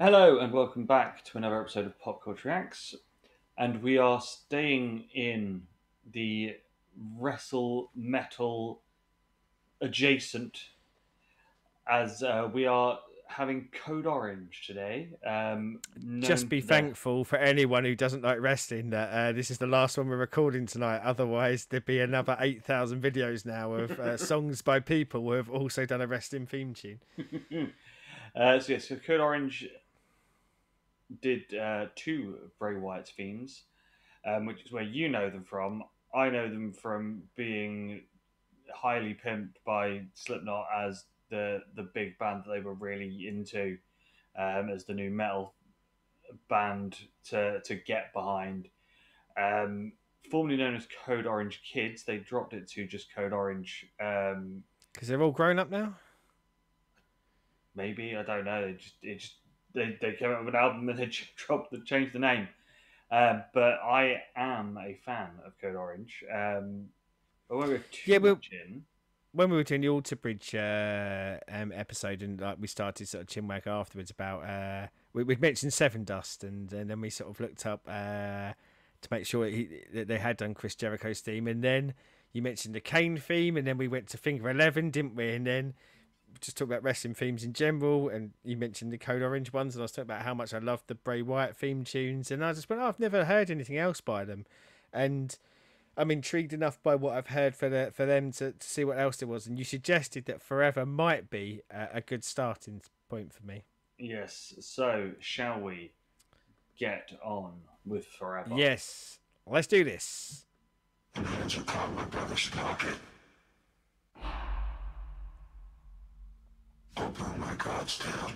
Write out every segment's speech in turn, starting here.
Hello and welcome back to another episode of Pop Culture Reacts, and we are staying in the wrestle metal adjacent as we are having Code Orange today, Just known be for their thankful for anyone who doesn't like wrestling that this is the last one we're recording tonight. Otherwise, there'd be another 8,000 videos now of songs by people who have also done a wrestling theme tune. so Code Orange did two Bray Wyatt themes, which is where you know them from. I know them from being highly pimped by Slipknot as the big band that they were really into, as the new metal band to get behind. Um, Formerly known as Code Orange Kids, they dropped it to just Code Orange. Because they're all grown up now? Maybe, I don't know. They came out with an album and they changed the name. But I am a fan of Code Orange. I won't go Yeah, too much in. when we were doing the Alter Bridge episode and we started sort of chinwag afterwards about we'd mentioned Seven Dust and then we sort of looked up to make sure that they had done Chris Jericho's theme, and then you mentioned the Kane theme, and then we went to Finger 11, didn't we? And then just talk about wrestling themes in general, and you mentioned the Code Orange ones, and I was talking about how much I love the Bray Wyatt theme tunes, and I just went, oh, I've never heard anything else by them, and I'm intrigued enough by what I've heard for them to see what else there was, and you suggested that Forever might be a good starting point for me. Yes, so shall we get on with Forever? Yes, let's do this. The hands are caught my brother's pocket. I'll burn my gods down.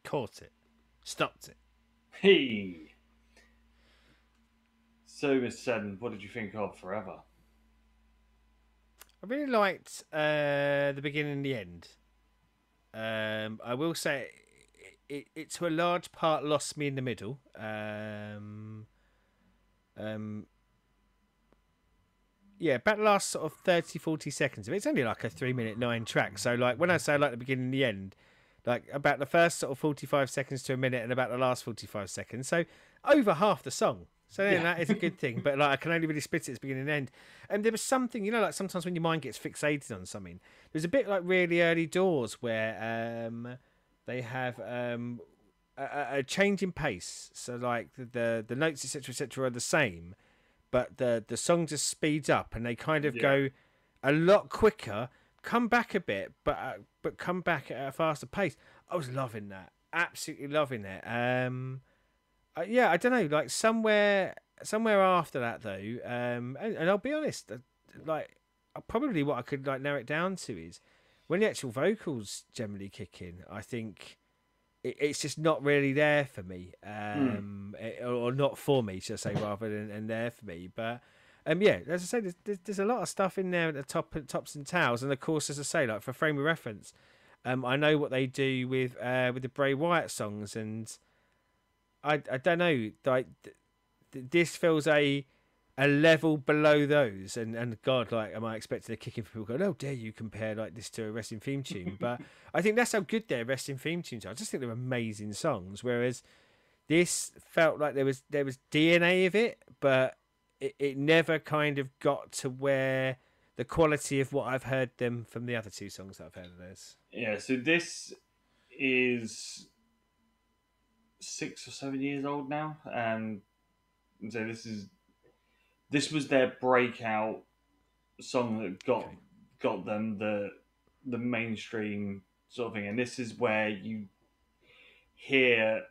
Caught it. Stopped it. Hey. So, Mr. Seddon, what did you think of Forever? I really liked the beginning and the end. I will say it to a large part lost me in the middle. Yeah, about the last sort of 30, 40 seconds of it. It's only like a 3-minute 9 track. So like when I say I like the beginning and the end, like about the first sort of 45 seconds to a minute and about the last 45 seconds. So over half the song. So then that is a good thing. But like I can only really split it at the beginning and end. And there was something, you know, like sometimes when your mind gets fixated on something, there's a bit like really early Doors where they have a change in pace. So like the notes, etc., are the same, but the song just speeds up and they kind of go a lot quicker, come back a bit, but come back at a faster pace. I was loving that, absolutely loving it. Yeah, I don't know, like somewhere after that though, and I'll be honest, like probably what I could like narrow it down to is when the actual vocals generally kick in. I think it's just not really there for me, or not for me, should I say, rather than there for me. But yeah, as I say, there's a lot of stuff in there at the tops and tails, and of course, as I say, like for frame of reference, I know what they do with the Bray Wyatt songs, and I don't know, like this feels a level below those, and God, like, am I expecting a kick in for people going, "Oh, dare you compare like this to a wrestling theme tune?" But I think that's how good their wrestling theme tunes are. I just think they're amazing songs. Whereas this felt like there was DNA of it, but it never kind of got to where the quality of what I've heard them from the other two songs that I've heard of theirs. Yeah, so this is 6 or 7 years old now, and so this was their breakout song that got them the mainstream sort of thing, and this is where you hear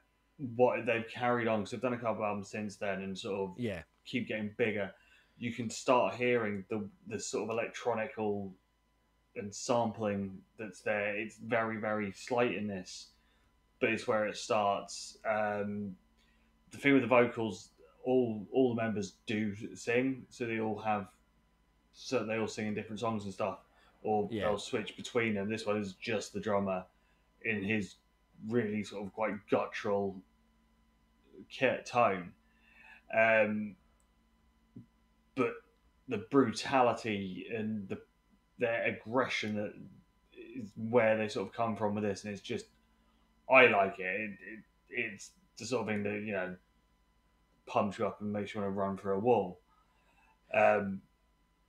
what they've carried on, because they've done a couple of albums since then and sort of keep getting bigger. You can start hearing the sort of electronical and sampling that's there. It's very, very slight in this, but it's where it starts. The thing with the vocals, all the members do sing, so they all sing in different songs and stuff, or they'll switch between them. This one is just the drummer in his really sort of quite guttural tone, but the brutality and their aggression that is where they sort of come from with this, and it's just, I like it. It's the sort of thing that, you know, pumps you up and makes you want to run through a wall.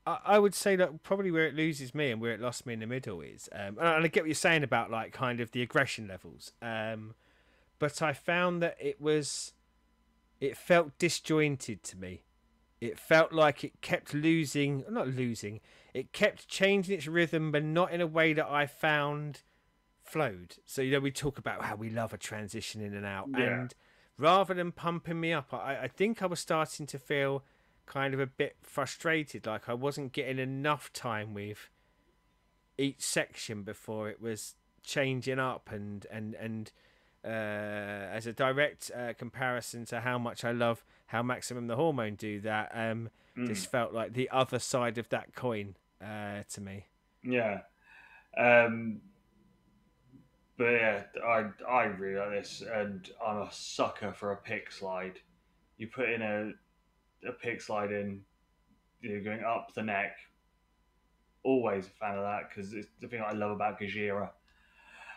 I would say that probably where it loses me and where it lost me in the middle is, and I get what you're saying about like kind of the aggression levels, but I found that it felt disjointed to me. It felt like it kept it kept changing its rhythm, but not in a way that I found flowed. So, you know, we talk about how we love a transition in and out, and rather than pumping me up, I think I was starting to feel kind of a bit frustrated, like I wasn't getting enough time with each section before it was changing up, and as a direct comparison to how much I love how Maximum the Hormone do that, this felt like the other side of that coin to me. Yeah. But yeah, I really like this, and I'm a sucker for a pick slide. You put in a pick slide in, you know, going up the neck. Always a fan of that, because it's the thing I love about Gajira.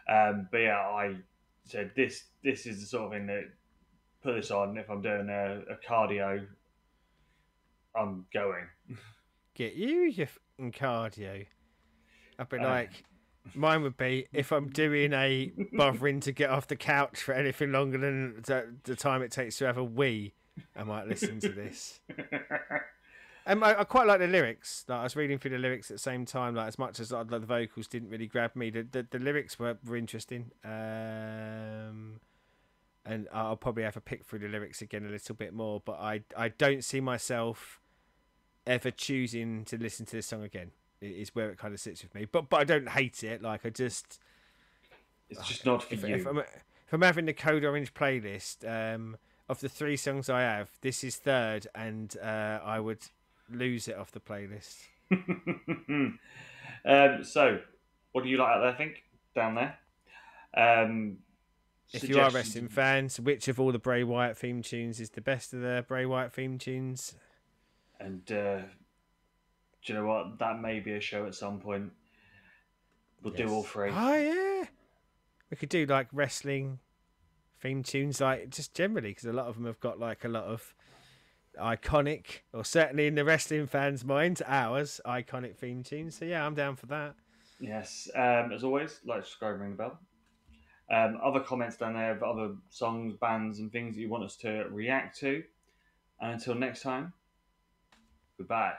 But yeah, I said this is the sort of thing that, put this on if I'm doing a cardio, I'm going. Get you fucking cardio. I'd be like, mine would be if I'm doing a bothering to get off the couch for anything longer than the time it takes to have a wee, I might listen to this. I quite like the lyrics. Like, I was reading through the lyrics at the same time. Like, as much as like, the vocals didn't really grab me, the lyrics were interesting. And I'll probably have a pick through the lyrics again a little bit more. But I don't see myself ever choosing to listen to this song again. Is where it kind of sits with me. But I don't hate it. Like, I just, it's just not for you. from having the Code Orange playlist, of the 3 songs I have, this is third, and I would lose it off the playlist. So, what do you like out there? Think down there. If you are Suggestions. wrestling fans, which of all the Bray Wyatt theme tunes is the best of the Bray Wyatt theme tunes? And do you know what? That may be a show at some point. We'll do all 3. Oh yeah, we could do like wrestling theme tunes, like just generally, because a lot of them have got like a lot of iconic, or certainly in the wrestling fans' minds, ours iconic theme tunes. So yeah, I'm down for that. Yes. As always, like, subscribe, and ring the bell. Other comments down there of other songs, bands, and things that you want us to react to. And until next time, goodbye.